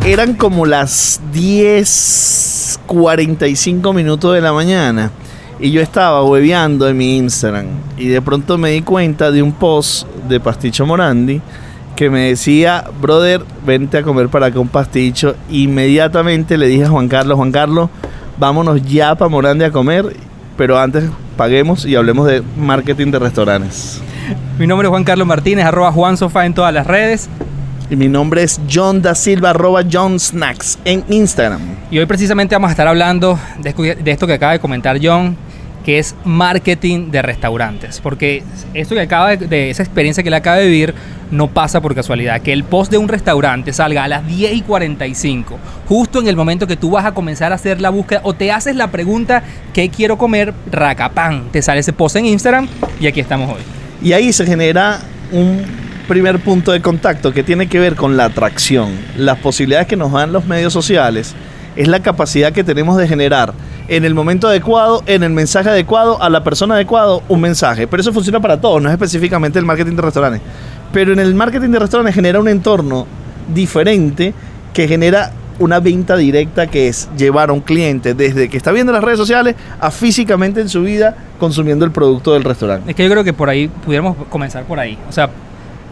Eran como las 10:45 minutos de la mañana y yo estaba hueveando en mi Instagram y de pronto me di cuenta de un post de Pasticho Morandi que me decía: brother, vente a comer para acá un pasticho. Inmediatamente le dije a Juan Carlos, vámonos ya para Morandi a comer, pero antes paguemos y hablemos de marketing de restaurantes. Mi nombre es Juan Carlos Martínez, @JuanSofá en todas las redes. Y mi nombre es John Da Silva, @JohnSnacks en Instagram. Y hoy precisamente vamos a estar hablando de esto que acaba de comentar John, que es marketing de restaurantes. Porque esto que de esa experiencia que él acaba de vivir no pasa por casualidad. Que el post de un restaurante salga a las 10:45, justo en el momento que tú vas a comenzar a hacer la búsqueda o te haces la pregunta ¿qué quiero comer? Racapán, te sale ese post en Instagram y aquí estamos hoy. Y ahí se genera un primer punto de contacto que tiene que ver con la atracción. Las posibilidades que nos dan los medios sociales es la capacidad que tenemos de generar en el momento adecuado, en el mensaje adecuado, a la persona adecuada, un mensaje. Pero eso funciona para todos, no es específicamente el marketing de restaurantes. Pero en el marketing de restaurantes genera un entorno diferente que genera una venta directa, que es llevar a un cliente desde que está viendo las redes sociales a físicamente en su vida consumiendo el producto del restaurante. Es que yo creo que por ahí pudiéramos comenzar por ahí. O sea,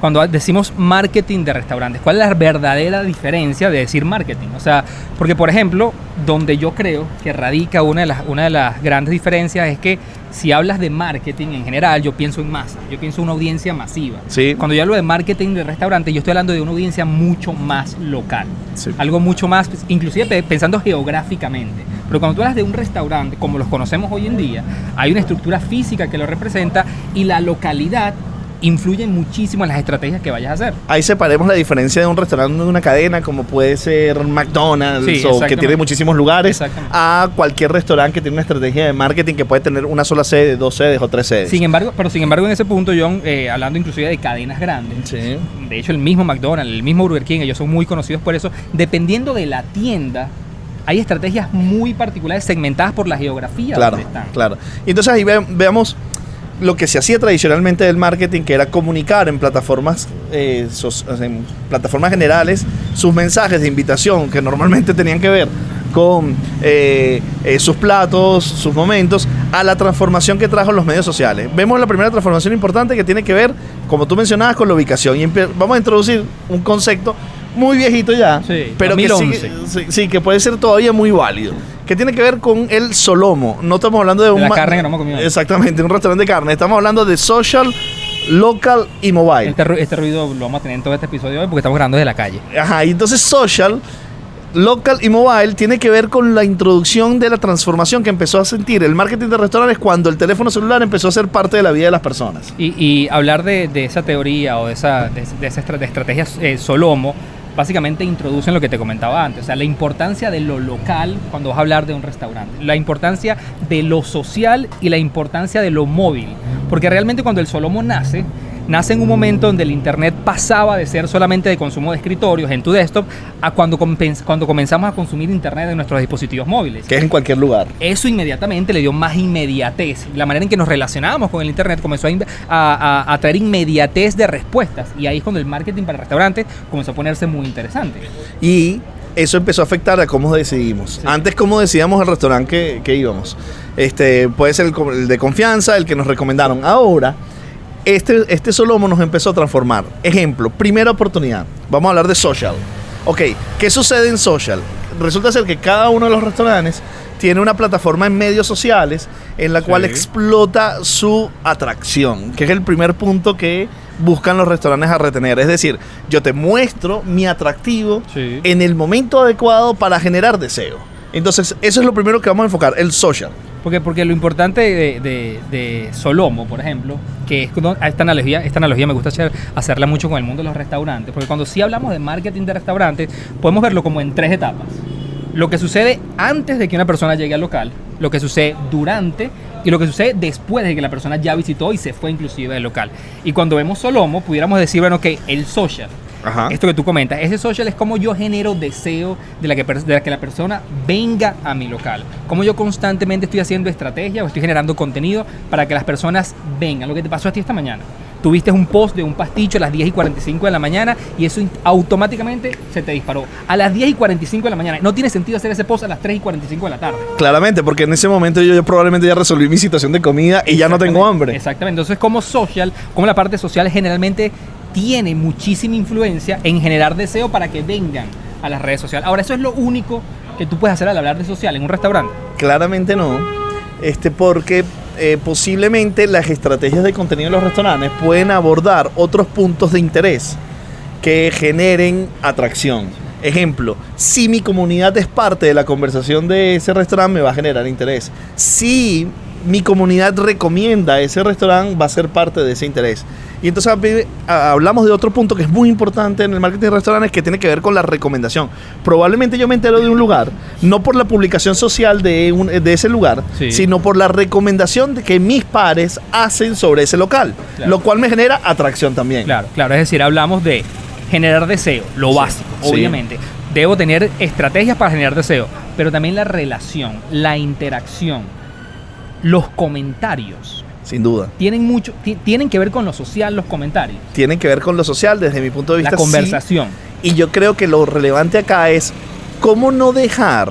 cuando decimos marketing de restaurantes, ¿cuál es la verdadera diferencia de decir marketing? O sea, porque por ejemplo, donde yo creo que radica una de las grandes diferencias es que si hablas de marketing en general, yo pienso en masa, yo pienso en una audiencia masiva. Sí. Cuando yo hablo de marketing de restaurantes, yo estoy hablando de una audiencia mucho más local. Sí. Algo mucho más, inclusive pensando geográficamente. Pero cuando tú hablas de un restaurante, como los conocemos hoy en día, hay una estructura física que lo representa y la localidad influye muchísimo en las estrategias que vayas a hacer. Ahí separemos la diferencia de un restaurante de una cadena como puede ser McDonald's, sí, o que tiene muchísimos lugares, a cualquier restaurante que tiene una estrategia de marketing que puede tener una sola sede, 2 sedes o 3 sedes. Sin embargo, en ese punto, John, hablando inclusive de cadenas grandes, sí. De hecho el mismo McDonald's, el mismo Burger King, ellos son muy conocidos por eso. Dependiendo de la tienda, hay estrategias muy particulares segmentadas por la geografía. Claro, donde están. claro. Y entonces ahí veamos lo que se hacía tradicionalmente del marketing, que era comunicar en plataformas generales sus mensajes de invitación, que normalmente tenían que ver con sus platos, sus momentos, a la transformación que trajo los medios sociales. Vemos la primera transformación importante que tiene que ver, como tú mencionabas, con la ubicación. Y vamos a introducir un concepto muy viejito ya, sí, pero 2011. sí, que puede ser todavía muy válido, que tiene que ver con el solomo. No estamos hablando de la carne que no hemos comido. Exactamente, un restaurante de carne. Estamos hablando de social, local y mobile. Este ruido lo vamos a tener en todo este episodio hoy porque estamos grabando desde la calle. Ajá, y entonces social, local y mobile tiene que ver con la introducción de la transformación que empezó a sentir el marketing de restaurantes cuando el teléfono celular empezó a ser parte de la vida de las personas. Y hablar de esa teoría o de estrategias Solomo, básicamente introducen lo que te comentaba antes, o sea, la importancia de lo local cuando vas a hablar de un restaurante, la importancia de lo social y la importancia de lo móvil, porque realmente cuando el Solomo nace en un momento donde el internet pasaba de ser solamente de consumo de escritorios en tu desktop a cuando comenzamos a consumir internet en nuestros dispositivos móviles. Que es en cualquier lugar. Eso inmediatamente le dio más inmediatez. La manera en que nos relacionábamos con el internet comenzó a traer inmediatez de respuestas. Y ahí es cuando el marketing para restaurantes comenzó a ponerse muy interesante. Y eso empezó a afectar a cómo decidimos. Sí. Antes, cómo decidíamos el restaurante que íbamos. Puede ser el de confianza, el que nos recomendaron. Ahora, este Solomo nos empezó a transformar. Ejemplo, primera oportunidad. Vamos a hablar de social. Ok, ¿qué sucede en social? Resulta ser que cada uno de los restaurantes tiene una plataforma en medios sociales en la cual explota su atracción, que es el primer punto que buscan los restaurantes a retener. Es decir, yo te muestro mi atractivo en el momento adecuado para generar deseo. Entonces, eso es lo primero que vamos a enfocar, el social. Porque lo importante de Solomo, por ejemplo, que es esta analogía me gusta hacerla mucho con el mundo de los restaurantes, porque cuando sí hablamos de marketing de restaurantes, podemos verlo como en 3 etapas. Lo que sucede antes de que una persona llegue al local, lo que sucede durante y lo que sucede después de que la persona ya visitó y se fue inclusive del local. Y cuando vemos Solomo, pudiéramos decir, bueno, que el social, esto que tú comentas, ese social es como yo genero deseo de que la persona venga a mi local. Como yo constantemente estoy haciendo estrategia o estoy generando contenido para que las personas vengan. Lo que te pasó a ti esta mañana. tú viste un post de un pasticho a las 10:45 de la mañana y eso automáticamente se te disparó. A las 10:45 de la mañana. No tiene sentido hacer ese post a las 3:45 de la tarde. Claramente, porque en ese momento yo probablemente ya resolví mi situación de comida y ya no tengo hambre. Exactamente. Entonces, como la parte social generalmente tiene muchísima influencia en generar deseo para que vengan a las redes sociales. Ahora, eso es lo único que tú puedes hacer al hablar de social en un restaurante. Claramente no, porque posiblemente las estrategias de contenido de los restaurantes pueden abordar otros puntos de interés que generen atracción. Ejemplo, si mi comunidad es parte de la conversación de ese restaurante, me va a generar interés. Si mi comunidad recomienda ese restaurante, va a ser parte de ese interés. Y entonces hablamos de otro punto que es muy importante en el marketing de restaurantes, que tiene que ver con la recomendación. Probablemente yo me entero de un lugar, no por la publicación social de ese lugar, sí, sino por la recomendación que mis pares hacen sobre ese local, claro, lo cual me genera atracción también. Claro, es decir, hablamos de generar deseo, lo básico, obviamente. Sí. Debo tener estrategias para generar deseo, pero también la relación, la interacción, los comentarios. Sin duda. Tienen que ver con lo social, los comentarios. Tienen que ver con lo social desde mi punto de vista. La conversación. Sí. Y yo creo que lo relevante acá es cómo no dejar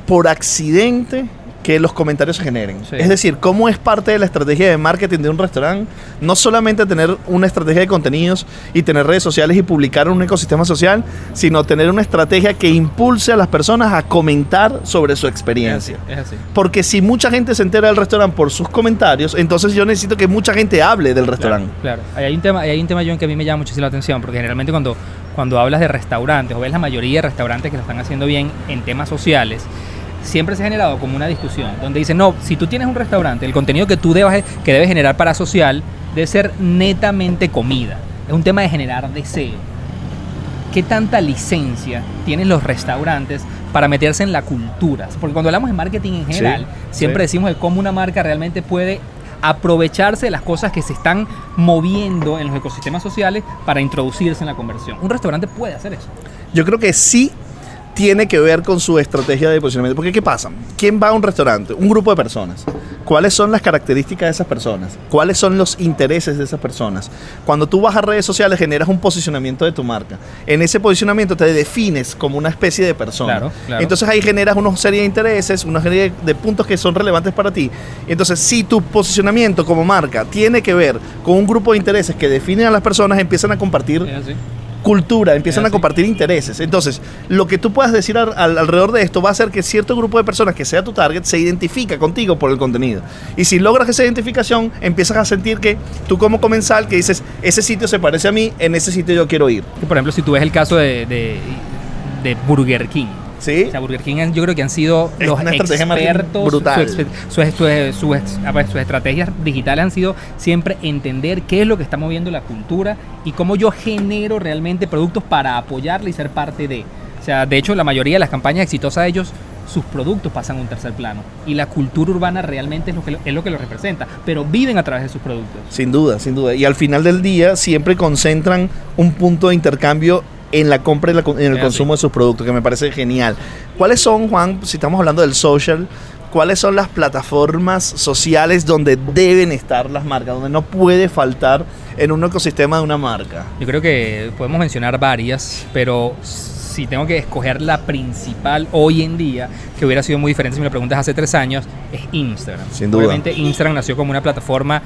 por accidente que los comentarios se generen. Sí. Es decir, cómo es parte de la estrategia de marketing de un restaurante, no solamente tener una estrategia de contenidos y tener redes sociales y publicar en un ecosistema social, sino tener una estrategia que impulse a las personas a comentar sobre su experiencia. Es así. Porque si mucha gente se entera del restaurante por sus comentarios, entonces yo necesito que mucha gente hable del restaurante. Claro. Ahí hay un tema, John, que a mí me llama muchísimo la atención, porque generalmente cuando hablas de restaurantes, o ves la mayoría de restaurantes que lo están haciendo bien en temas sociales, siempre se ha generado como una discusión donde dicen, no, si tú tienes un restaurante, el contenido que debes generar para social debe ser netamente comida. Es un tema de generar deseo. ¿Qué tanta licencia tienen los restaurantes para meterse en la cultura? Porque cuando hablamos de marketing en general, siempre decimos de cómo una marca realmente puede aprovecharse de las cosas que se están moviendo en los ecosistemas sociales para introducirse en la conversión. Un restaurante puede hacer eso. Yo creo que sí tiene que ver con su estrategia de posicionamiento. Porque ¿qué pasa? ¿Quién va a un restaurante? Un grupo de personas. ¿Cuáles son las características de esas personas? ¿Cuáles son los intereses de esas personas? Cuando tú vas a redes sociales, generas un posicionamiento de tu marca. En ese posicionamiento te defines como una especie de persona. Claro. Entonces ahí generas una serie de intereses, una serie de puntos que son relevantes para ti. Entonces, si tu posicionamiento como marca tiene que ver con un grupo de intereses que definen a las personas, empiezan a compartir cultura, empiezan a compartir intereses. Entonces, lo que tú puedas decir alrededor de esto va a hacer que cierto grupo de personas que sea tu target se identifica contigo por el contenido. Y si logras esa identificación, empiezas a sentir que tú como comensal que dices, ese sitio se parece a mí, en ese sitio yo quiero ir. Por ejemplo, si tú ves el caso de Burger King. ¿Sí? O sea, Burger King yo creo que han sido los expertos, brutal. Sus estrategias digitales han sido siempre entender qué es lo que está moviendo la cultura y cómo yo genero realmente productos para apoyarla y ser parte de. O sea, de hecho, la mayoría de las campañas exitosas de ellos, sus productos pasan a un tercer plano. Y la cultura urbana realmente es lo que lo representa, pero viven a través de sus productos. Sin duda, sin duda. Y al final del día siempre concentran un punto de intercambio en la compra y en el consumo de sus productos, que me parece genial. ¿Cuáles son, Juan, si estamos hablando del social, cuáles son las plataformas sociales donde deben estar las marcas, donde no puede faltar en un ecosistema de una marca? Yo creo que podemos mencionar varias, pero si tengo que escoger la principal hoy en día, que hubiera sido muy diferente si me lo preguntas hace 3 años, es Instagram. Sin duda. Obviamente Instagram nació como una plataforma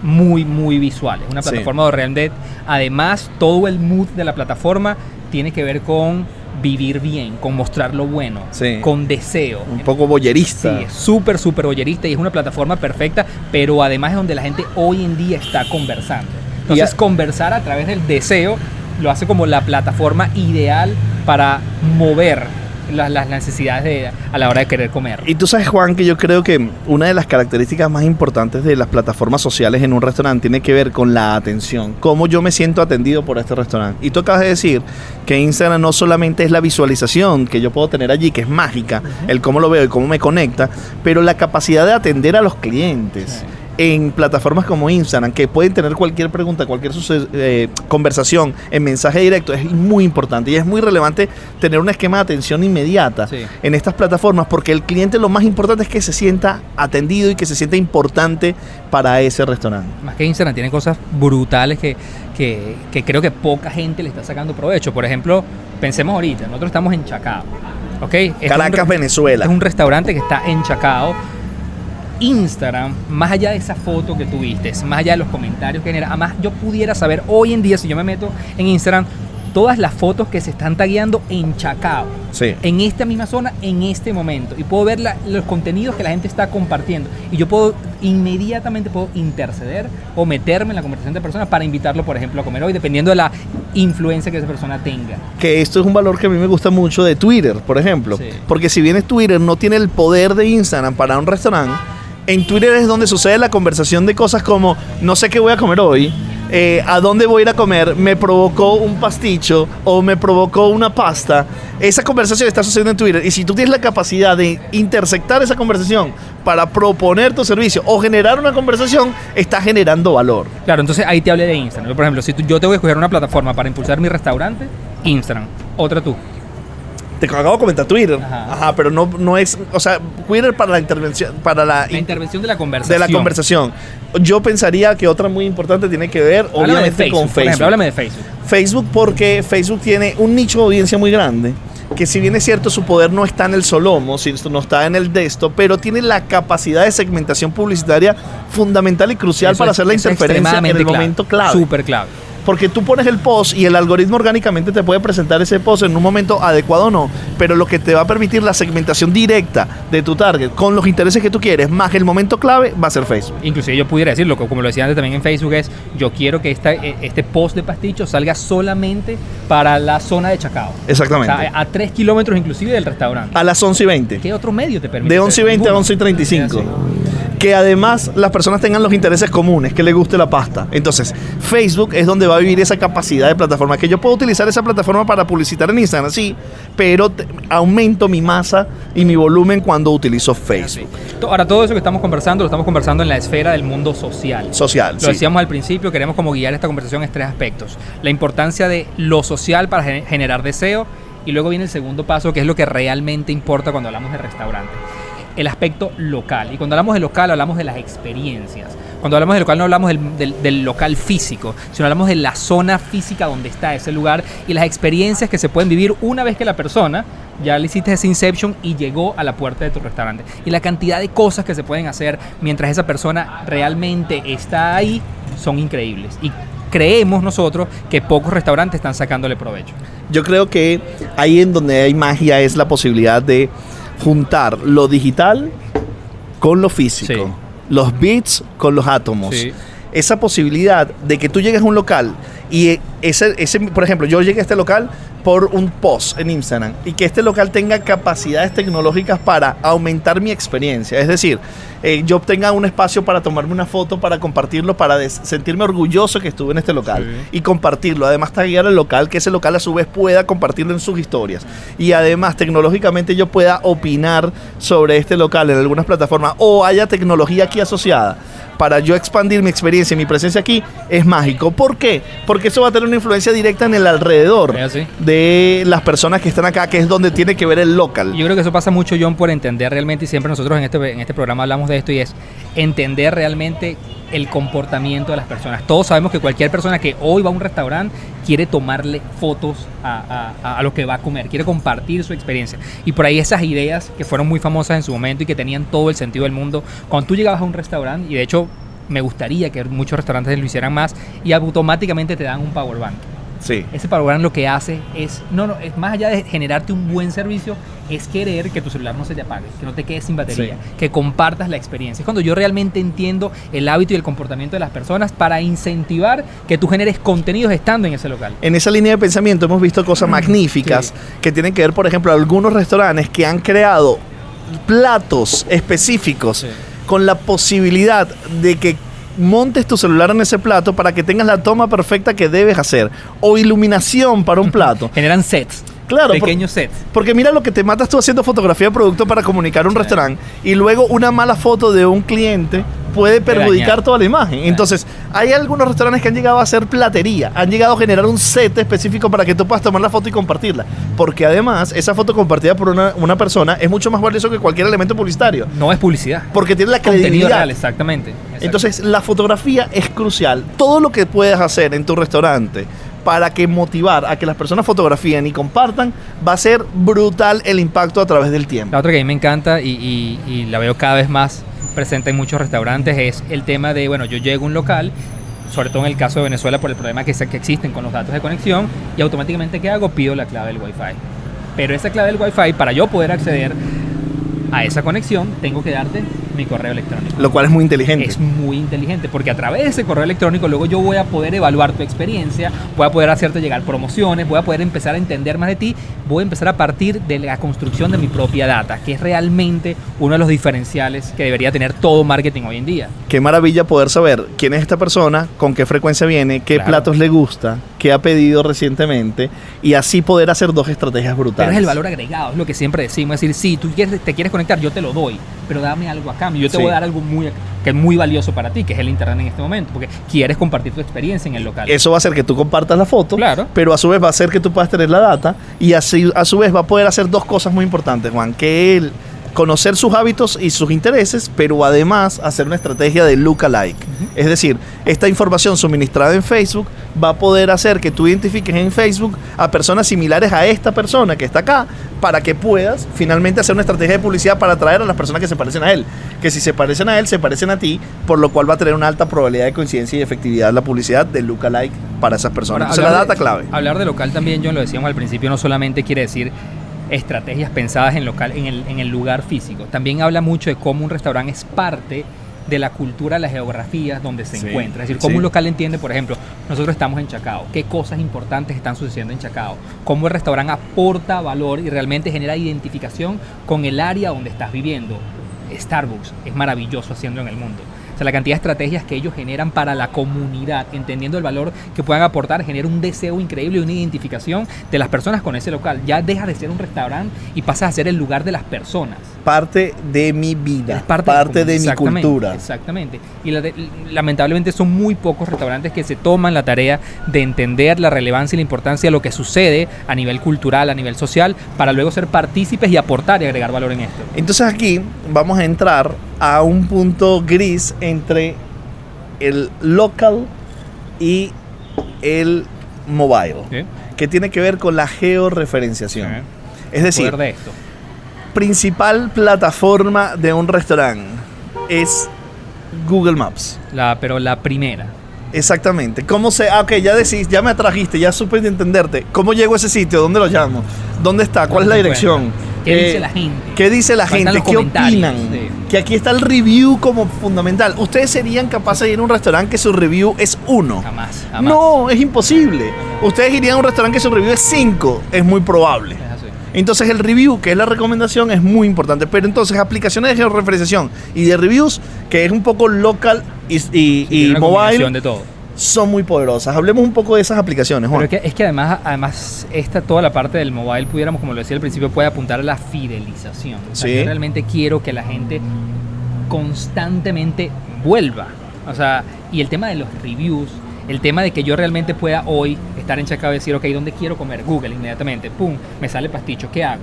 muy, muy visual. Es una plataforma de realmente, además, todo el mood de la plataforma tiene que ver con vivir bien, con mostrar lo bueno, con deseo. Un poco boyerista. Sí, es súper, súper boyerista y es una plataforma perfecta, pero además es donde la gente hoy en día está conversando. Entonces, conversar a través del deseo lo hace como la plataforma ideal para mover las necesidades a la hora de querer comer. Y tú sabes, Juan, que yo creo que una de las características más importantes de las plataformas sociales en un restaurante tiene que ver con la atención, cómo yo me siento atendido por este restaurante. Y tú acabas de decir que Instagram no solamente es la visualización que yo puedo tener allí, que es mágica, el cómo lo veo y cómo me conecta, pero la capacidad de atender a los clientes. en plataformas como Instagram, que pueden tener cualquier pregunta, cualquier conversación en mensaje directo, es muy importante y es muy relevante tener un esquema de atención inmediata en estas plataformas, porque el cliente lo más importante es que se sienta atendido y que se sienta importante para ese restaurante. Más que Instagram tiene cosas brutales que creo que poca gente le está sacando provecho. Por ejemplo, pensemos ahorita, nosotros estamos en Chacao, ¿ok? Caracas, Venezuela. Es un restaurante que está en Chacao. Instagram, más allá de esa foto que tuviste, más allá de los comentarios que genera, además yo pudiera saber hoy en día, si yo me meto en Instagram, todas las fotos que se están tagueando en Chacao, en esta misma zona, en este momento, y puedo ver los contenidos que la gente está compartiendo, y yo puedo inmediatamente interceder o meterme en la conversación de personas para invitarlo, por ejemplo, a comer hoy, dependiendo de la influencia que esa persona tenga. Que esto es un valor que a mí me gusta mucho de Twitter, por ejemplo, porque si bien Twitter no tiene el poder de Instagram para un restaurante, en Twitter es donde sucede la conversación de cosas como no sé qué voy a comer hoy, a dónde voy a ir a comer, me provocó un pasticho o me provocó una pasta. Esa conversación está sucediendo en Twitter, y si tú tienes la capacidad de intersectar esa conversación para proponer tu servicio o generar una conversación, está generando valor. Claro, entonces ahí te hablé de Instagram. Por ejemplo, si yo tengo que escoger una plataforma para impulsar mi restaurante, Instagram. Otra tú. Te acabo de comentar Twitter. Ajá, pero no es, o sea, Twitter para la intervención, para la intervención de la conversación. De la conversación. Yo pensaría que otra muy importante tiene que ver, obviamente, con Facebook. Por ejemplo, háblame de Facebook. Facebook, porque Facebook tiene un nicho de audiencia muy grande, que si bien es cierto su poder no está en el Solomo, no está en el desktop, pero tiene la capacidad de segmentación publicitaria fundamental y crucial para hacer la interferencia en el momento clave. Súper clave. Porque tú pones el post y el algoritmo orgánicamente te puede presentar ese post en un momento adecuado o no, pero lo que te va a permitir la segmentación directa de tu target con los intereses que tú quieres, más el momento clave, va a ser Facebook. Inclusive yo pudiera decirlo, como lo decía antes también en Facebook, es yo quiero que este post de pasticho salga solamente para la zona de Chacao. Exactamente. O sea, a 3 kilómetros inclusive del restaurante. A las 11:20. ¿Qué otro medio te permite? De 11:20 a 11:35. Que además las personas tengan los intereses comunes, que les guste la pasta. Entonces, Facebook es donde va a vivir esa capacidad de plataforma, que yo puedo utilizar esa plataforma para publicitar en Instagram, sí, pero aumento mi masa y mi volumen cuando utilizo Facebook. Ahora, todo eso que estamos conversando, lo estamos conversando en la esfera del mundo social. Lo decíamos al principio, queremos como guiar esta conversación en 3 aspectos. La importancia de lo social para generar deseo, y luego viene el segundo paso, que es lo que realmente importa cuando hablamos de restaurantes. El aspecto local. Y cuando hablamos de local, hablamos de las experiencias. Cuando hablamos de local, no hablamos del local físico, sino hablamos de la zona física donde está ese lugar y las experiencias que se pueden vivir una vez que la persona ya le hiciste ese inception y llegó a la puerta de tu restaurante. Y la cantidad de cosas que se pueden hacer mientras esa persona realmente está ahí son increíbles. Y creemos nosotros que pocos restaurantes están sacándole provecho. Yo creo que ahí en donde hay magia es la posibilidad de juntar lo digital con lo físico, los bits con los átomos. Esa posibilidad de que tú llegues a un local y por ejemplo, yo llegué a este local por un post en Instagram y que este local tenga capacidades tecnológicas para aumentar mi experiencia. Es decir, yo tenga un espacio para tomarme una foto, para compartirlo, para sentirme orgulloso que estuve en este local y compartirlo. Además, taguear al local, que ese local a su vez pueda compartirlo en sus historias. Y además, tecnológicamente yo pueda opinar sobre este local en algunas plataformas o haya tecnología aquí asociada para yo expandir mi experiencia y mi presencia aquí, es mágico. ¿Por qué? Porque eso va a tener una influencia directa en el alrededor de las personas que están acá, que es donde tiene que ver el local. Yo creo que eso pasa mucho, John, por entender realmente, y siempre nosotros en este programa hablamos de esto, y es entender realmente el comportamiento de las personas. Todos sabemos que cualquier persona que hoy va a un restaurante quiere tomarle fotos a lo que va a comer, quiere compartir su experiencia. Y por ahí esas ideas que fueron muy famosas en su momento y que tenían todo el sentido del mundo, cuando tú llegabas a un restaurante, y de hecho me gustaría que muchos restaurantes lo hicieran más, y automáticamente te dan un power bank. Sí. Ese power bank lo que hace es más allá de generarte un buen servicio, es querer que tu celular no se te apague, que no te quedes sin batería, que compartas la experiencia. Es cuando yo realmente entiendo el hábito y el comportamiento de las personas para incentivar que tú generes contenidos estando en ese local. En esa línea de pensamiento hemos visto cosas magníficas que tienen que ver, por ejemplo, algunos restaurantes que han creado platos específicos con la posibilidad de que montes tu celular en ese plato para que tengas la toma perfecta que debes hacer, o iluminación para un plato. Generan sets. Claro, pequeños sets. Porque mira lo que te matas tú haciendo fotografía de producto para comunicar un restaurante, y luego una mala foto de un cliente puede perjudicar dañar toda la imagen. Entonces, hay algunos restaurantes que han llegado a hacer platería, han llegado a generar un set específico para que tú puedas tomar la foto y compartirla. Porque además, esa foto compartida por una persona es mucho más valioso que cualquier elemento publicitario. No es publicidad. Porque tiene la Contenido credibilidad. real, exactamente. Entonces, la fotografía es crucial. Todo lo que puedas hacer en tu restaurante para que motivar a que las personas fotografíen y compartan, va a ser brutal el impacto a través del tiempo. La otra que a mí me encanta y la veo cada vez más presente en muchos restaurantes es el tema de, bueno, yo llego a un local, sobre todo en el caso de Venezuela por el problema que existen con los datos de conexión, y automáticamente, ¿qué hago? Pido la clave del Wi-Fi. Pero esa clave del Wi-Fi, para yo poder acceder a esa conexión, tengo que darte mi correo electrónico. Lo cual es muy inteligente. Es muy inteligente, porque a través de ese correo electrónico luego yo voy a poder evaluar tu experiencia, voy a poder hacerte llegar promociones, voy a poder empezar a entender más de ti, voy a empezar a partir de la construcción de mi propia data, que es realmente uno de los diferenciales que debería tener todo marketing hoy en día. Qué maravilla poder saber quién es esta persona, con qué frecuencia viene, qué platos le gusta, qué ha pedido recientemente, y así poder hacer dos estrategias brutales. Pero es el valor agregado, es lo que siempre decimos, es decir, si tú te quieres conectar, yo te lo doy, pero dame algo a cambio, yo te voy a dar algo que es muy valioso para ti, que es el internet en este momento, porque quieres compartir tu experiencia en el local. Eso va a hacer que tú compartas la foto, claro, pero a su vez va a hacer que tú puedas tener la data, y así a su vez va a poder hacer dos cosas muy importantes, Juan, que él conocer sus hábitos y sus intereses, pero además hacer una estrategia de lookalike. Es decir, esta información suministrada en Facebook va a poder hacer que tú identifiques en Facebook a personas similares a esta persona que está acá, para que puedas finalmente hacer una estrategia de publicidad para atraer a las personas que se parecen a él. Que si se parecen a él, se parecen a ti, por lo cual va a tener una alta probabilidad de coincidencia y efectividad la publicidad de lookalike para esas personas. Ahora, Esa es la data clave. Hablar de local también, John, lo decíamos al principio, no solamente quiere decir estrategias pensadas en local, en el lugar físico. También habla mucho de cómo un restaurante es parte de la cultura, la geografía donde se encuentra. Es decir, cómo un local entiende, por ejemplo, nosotros estamos en Chacao, qué cosas importantes están sucediendo en Chacao, cómo el restaurante aporta valor y realmente genera identificación con el área donde estás viviendo. Starbucks es maravilloso haciendo en el mundo. O sea, la cantidad de estrategias que ellos generan para la comunidad, entendiendo el valor que puedan aportar, genera un deseo increíble y una identificación de las personas con ese local. Ya deja de ser un restaurante y pasa a ser el lugar de las personas. Parte de mi vida, es parte de mi cultura. Exactamente. Y lamentablemente son muy pocos restaurantes que se toman la tarea de entender la relevancia y la importancia de lo que sucede a nivel cultural, a nivel social, para luego ser partícipes y aportar y agregar valor en esto. Entonces aquí vamos a entrar a un punto gris entre el local y el mobile, que tiene que ver con la georreferenciación. Es decir, el poder de esto. Principal plataforma de un restaurante es Google Maps. Pero la primera. Exactamente. ¿Cómo ok, ya decís, ya me atrajiste, ya supe de entenderte. ¿Cómo llego a ese sitio? ¿Dónde lo llamo? ¿Dónde está? ¿Cuál es la dirección? ¿Qué dice la gente? ¿Qué dice la gente? ¿Qué opinan? Sí. Que aquí está el review como fundamental. ¿Ustedes serían capaces de ir a un restaurante que su review es 1? Jamás. No, es imposible. Ustedes irían a un restaurante que su review es 5. Es muy probable. Entonces el review, que es la recomendación, es muy importante. Pero entonces aplicaciones de georreferenciación y de reviews, que es un poco local y mobile, de todo, son muy poderosas. Hablemos un poco de esas aplicaciones, Juan. Pero es que además toda la parte del mobile, pudiéramos, como lo decía al principio, puede apuntar a la fidelización. O sea, yo realmente quiero que la gente constantemente vuelva. O sea, y el tema de los reviews, el tema de que yo realmente pueda hoy estar en Chacao y decir, ok, ¿dónde quiero comer? Google, inmediatamente, pum, me sale pasticho, ¿qué hago?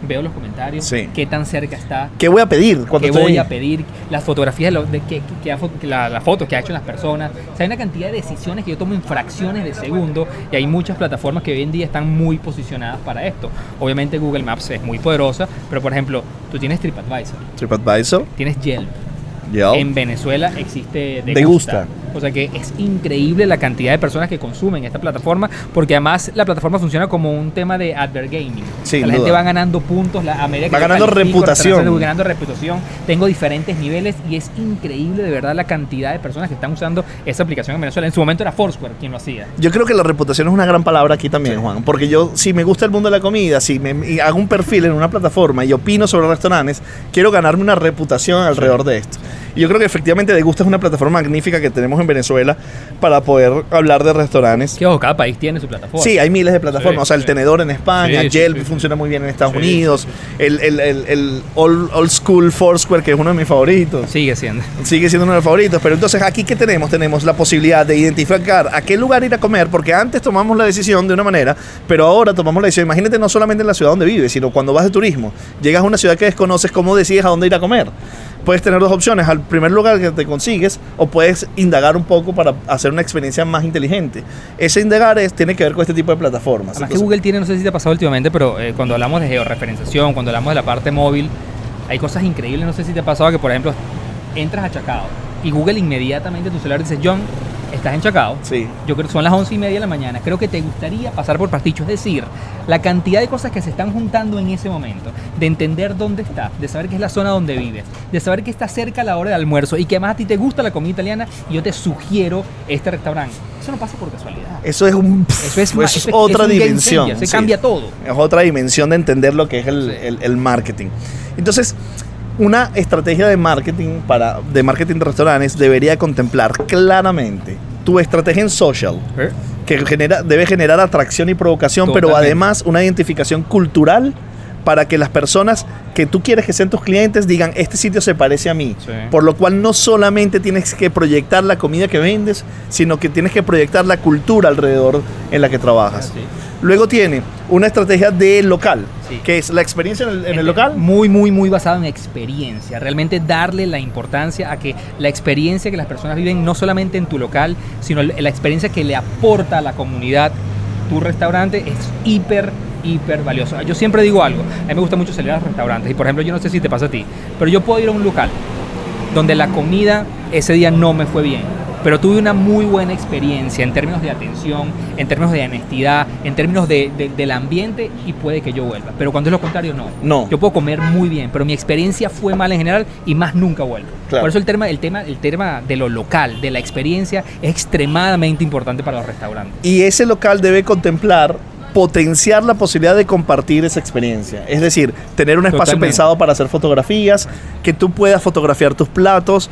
Veo los comentarios, qué tan cerca está, qué voy a pedir, qué voy a pedir, las fotografías, las fotos que ha hecho las personas. O sea, hay una cantidad de decisiones que yo tomo en fracciones de segundo, y hay muchas plataformas que hoy en día están muy posicionadas para esto. Obviamente Google Maps es muy poderosa, pero por ejemplo, tú tienes TripAdvisor, tienes Yelp. En Venezuela existe Degusta. O sea que es increíble la cantidad de personas que consumen esta plataforma, porque además la plataforma funciona como un tema de advert gaming. Sí, la gente va ganando puntos a medida que va ganando reputación. Ganando reputación. Tengo diferentes niveles y es increíble de verdad la cantidad de personas que están usando esa aplicación en Venezuela. En su momento era Foursquare quien lo hacía. Yo creo que la reputación es una gran palabra aquí también, Juan, porque yo, si me gusta el mundo de la comida, si me hago un perfil en una plataforma y opino sobre restaurantes, quiero ganarme una reputación alrededor de esto. Y yo creo que efectivamente Degusta es una plataforma magnífica que tenemos en Venezuela para poder hablar de restaurantes. Que ojo, cada país tiene su plataforma. Sí, hay miles de plataformas. O sea, el Tenedor en España, Yelp funciona muy bien en Estados Unidos. El old School Foursquare, que es uno de mis favoritos. Sigue siendo uno de los favoritos. Pero entonces, ¿aquí qué tenemos? Tenemos la posibilidad de identificar a qué lugar ir a comer, porque antes tomamos la decisión de una manera, pero ahora tomamos la decisión. Imagínate, no solamente en la ciudad donde vives, sino cuando vas de turismo. Llegas a una ciudad que desconoces, ¿cómo decides a dónde ir a comer? Puedes tener dos opciones: al primer lugar que te consigues, o puedes indagar un poco para hacer una experiencia más inteligente. Ese indagar tiene que ver con este tipo de plataformas. Además que Google tiene, no sé si te ha pasado últimamente, pero cuando hablamos de georreferenciación, cuando hablamos de la parte móvil, hay cosas increíbles. No sé si te ha pasado que, por ejemplo, entras a Chacao y Google inmediatamente tu celular dice: John, estás en Chacao. Sí. Yo creo que son las 11:30 de la mañana. Creo que te gustaría pasar por Pasticho. Es decir, la cantidad de cosas que se están juntando en ese momento, de entender dónde estás, de saber que es la zona donde vives, de saber que está cerca a la hora de almuerzo y que además a ti te gusta la comida italiana y yo te sugiero este restaurante. Eso no pasa por casualidad. Eso es otra dimensión. Se cambia todo. Es otra dimensión de entender lo que es el marketing. Entonces, una estrategia de marketing de restaurantes debería contemplar claramente tu estrategia en social, que debe generar atracción y provocación, pero además una identificación cultural para que las personas que tú quieres que sean tus clientes digan: este sitio se parece a mí. Sí. Por lo cual no solamente tienes que proyectar la comida que vendes, sino que tienes que proyectar la cultura alrededor en la que trabajas. Sí. Luego tiene una estrategia de local, que es la experiencia en el local. Muy basada en experiencia. Realmente darle la importancia a que la experiencia que las personas viven no solamente en tu local, sino la experiencia que le aporta a la comunidad tu restaurante es hiper valioso. Yo siempre digo algo: a mí me gusta mucho salir a los restaurantes y, por ejemplo, yo no sé si te pasa a ti, pero yo puedo ir a un local donde la comida ese día no me fue bien, pero tuve una muy buena experiencia en términos de atención, en términos de honestidad, en términos del ambiente, y puede que yo vuelva. Pero cuando es lo contrario, no. Yo puedo comer muy bien, pero mi experiencia fue mala en general y más nunca vuelvo. Claro. Por eso el tema de lo local, de la experiencia, es extremadamente importante para los restaurantes. Y ese local debe contemplar potenciar la posibilidad de compartir esa experiencia. Es decir, tener un espacio pensado para hacer fotografías, que tú puedas fotografiar tus platos,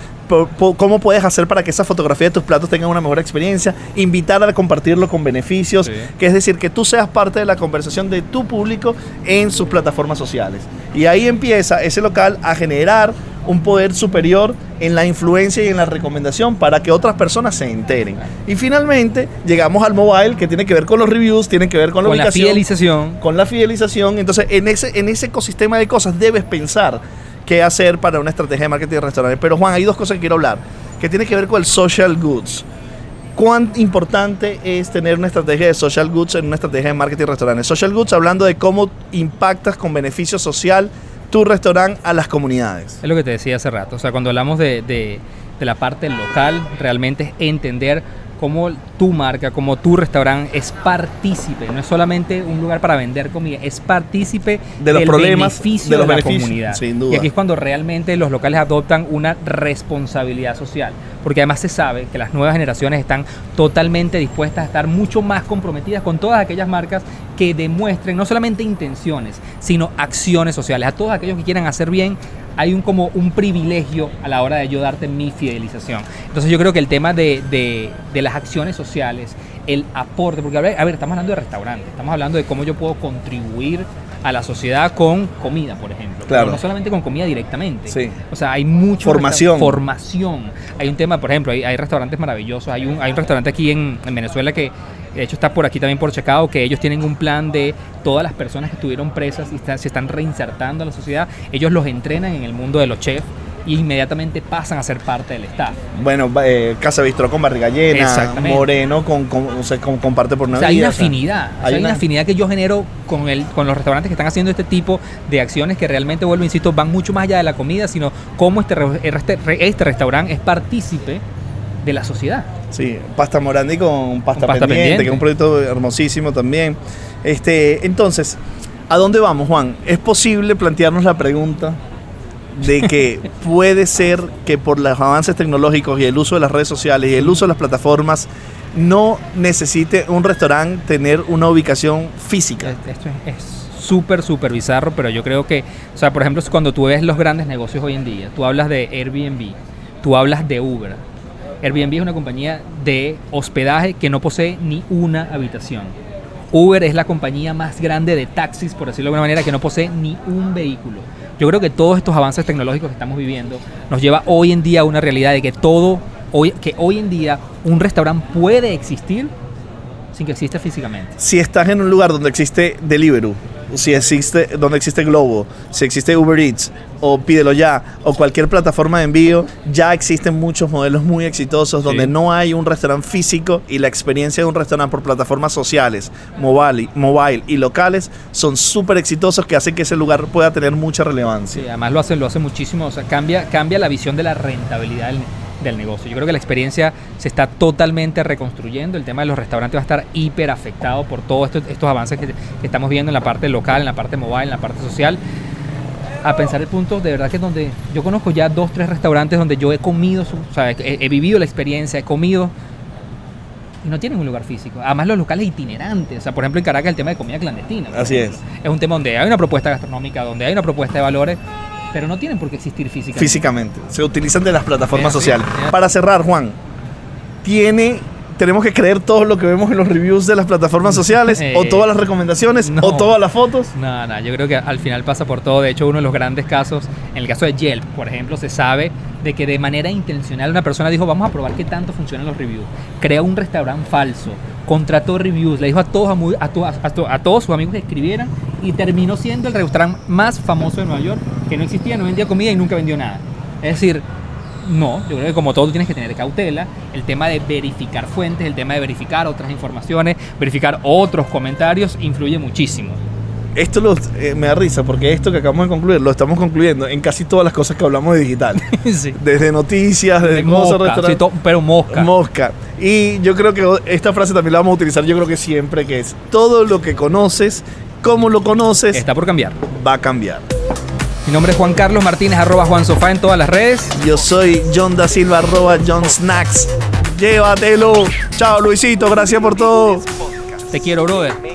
cómo puedes hacer para que esa fotografía de tus platos tenga una mejor experiencia, invitar a compartirlo con beneficios, que es decir, que tú seas parte de la conversación de tu público en sus plataformas sociales. Y ahí empieza ese local a generar un poder superior en la influencia y en la recomendación para que otras personas se enteren. Y finalmente llegamos al mobile, que tiene que ver con los reviews, tiene que ver con la ubicación, con la fidelización. Entonces, en ese ecosistema de cosas debes pensar qué hacer para una estrategia de marketing de restaurantes. Pero, Juan, hay dos cosas que quiero hablar, que tiene que ver con el social goods. ¿Cuán importante es tener una estrategia de social goods en una estrategia de marketing de restaurantes? Social goods, hablando de cómo impactas con beneficio social tu restaurante a las comunidades. Es lo que te decía hace rato. O sea, cuando hablamos de la parte local, realmente es entender cómo tu marca, como tu restaurante es partícipe, no es solamente un lugar para vender comida, es partícipe de los problemas, beneficio de la comunidad. Sin duda. Y aquí es cuando realmente los locales adoptan una responsabilidad social, porque además se sabe que las nuevas generaciones están totalmente dispuestas a estar mucho más comprometidas con todas aquellas marcas que demuestren no solamente intenciones, sino acciones sociales. A todos aquellos que quieran hacer bien, hay como un privilegio a la hora de yo darte mi fidelización. Entonces yo creo que el tema de las acciones sociales, el aporte, porque a ver, estamos hablando de restaurantes, estamos hablando de cómo yo puedo contribuir a la sociedad con comida, por ejemplo. Claro. Pero no solamente con comida directamente. Sí. O sea, hay mucho formación. Hay un tema, por ejemplo, hay restaurantes maravillosos. Hay un restaurante aquí en Venezuela que de hecho está por aquí también por Chacao, que ellos tienen un plan de todas las personas que estuvieron presas y se están reinsertando a la sociedad. Ellos los entrenan en el mundo de los chefs y inmediatamente pasan a ser parte del staff. Bueno, Casa Bistró con barriga llena, Moreno con parte por una vida. Hay una afinidad. Hay una afinidad que yo genero con los restaurantes que están haciendo este tipo de acciones que realmente, vuelvo, insisto, van mucho más allá de la comida, sino cómo este restaurante es partícipe de la sociedad. Sí, pasta morandi con pasta pendiente, que es un proyecto hermosísimo también. Entonces, ¿a dónde vamos, Juan? ¿Es posible plantearnos la pregunta de que puede ser que por los avances tecnológicos y el uso de las redes sociales y el uso de las plataformas no necesite un restaurante tener una ubicación física? Esto es súper bizarro, pero yo creo que, o sea, por ejemplo, cuando tú ves los grandes negocios hoy en día, tú hablas de Airbnb, tú hablas de Uber. Airbnb es una compañía de hospedaje que no posee ni una habitación. Uber es la compañía más grande de taxis, por decirlo de alguna manera, que no posee ni un vehículo. Yo creo que todos estos avances tecnológicos que estamos viviendo nos lleva hoy en día a una realidad de que hoy en día un restaurante puede existir sin que exista físicamente. Si estás en un lugar donde existe Deliveroo, donde existe Globo, si existe Uber Eats o Pídelo Ya o cualquier plataforma de envío, ya existen muchos modelos muy exitosos donde no hay un restaurante físico y la experiencia de un restaurante por plataformas sociales, mobile y locales son súper exitosos que hacen que ese lugar pueda tener mucha relevancia. Sí, además lo hace muchísimo, o sea, cambia la visión de la rentabilidad del negocio. Yo creo que la experiencia se está totalmente reconstruyendo. El tema de los restaurantes va a estar hiper afectado por todos estos avances que estamos viendo en la parte local, en la parte mobile, en la parte social. A pensar el punto, de verdad que es donde yo conozco ya 2, 3 restaurantes donde yo he comido, o sea, he vivido la experiencia, he comido y no tienen un lugar físico. Además los locales itinerantes, o sea, por ejemplo en Caracas el tema de comida clandestina. Así es. Es un tema donde hay una propuesta gastronómica, donde hay una propuesta de valores, pero no tienen por qué existir físicamente. Se utilizan de las plataformas sociales. Para cerrar, Juan, ¿tenemos que creer todo lo que vemos en los reviews de las plataformas sociales? ¿O todas las recomendaciones? ¿O todas las fotos? No, yo creo que al final pasa por todo. De hecho, uno de los grandes casos, en el caso de Yelp, por ejemplo, se sabe de que de manera intencional una persona dijo, vamos a probar qué tanto funcionan los reviews. Creó un restaurante falso, contrató reviews, le dijo a todos sus amigos que escribieran y terminó siendo el restaurante más famoso de Nueva York, que no existía, no vendía comida y nunca vendió nada. Es decir, no, yo creo que como todo tú tienes que tener cautela, el tema de verificar fuentes, el tema de verificar otras informaciones, verificar otros comentarios, influye muchísimo. Esto me da risa porque esto que acabamos de concluir lo estamos concluyendo en casi todas las cosas que hablamos de digital. Sí. Desde noticias, desde cosas, restaurantes. Sí, pero mosca. Y yo creo que esta frase también la vamos a utilizar, yo creo que siempre, que es todo lo que conoces, cómo lo conoces, está por cambiar. Va a cambiar. Mi nombre es Juan Carlos Martínez, @JuanSofá en todas las redes. Yo soy John Da Silva, @JohnSnacks. Llévatelo. Chao, Luisito, gracias por todo. Te quiero, brother.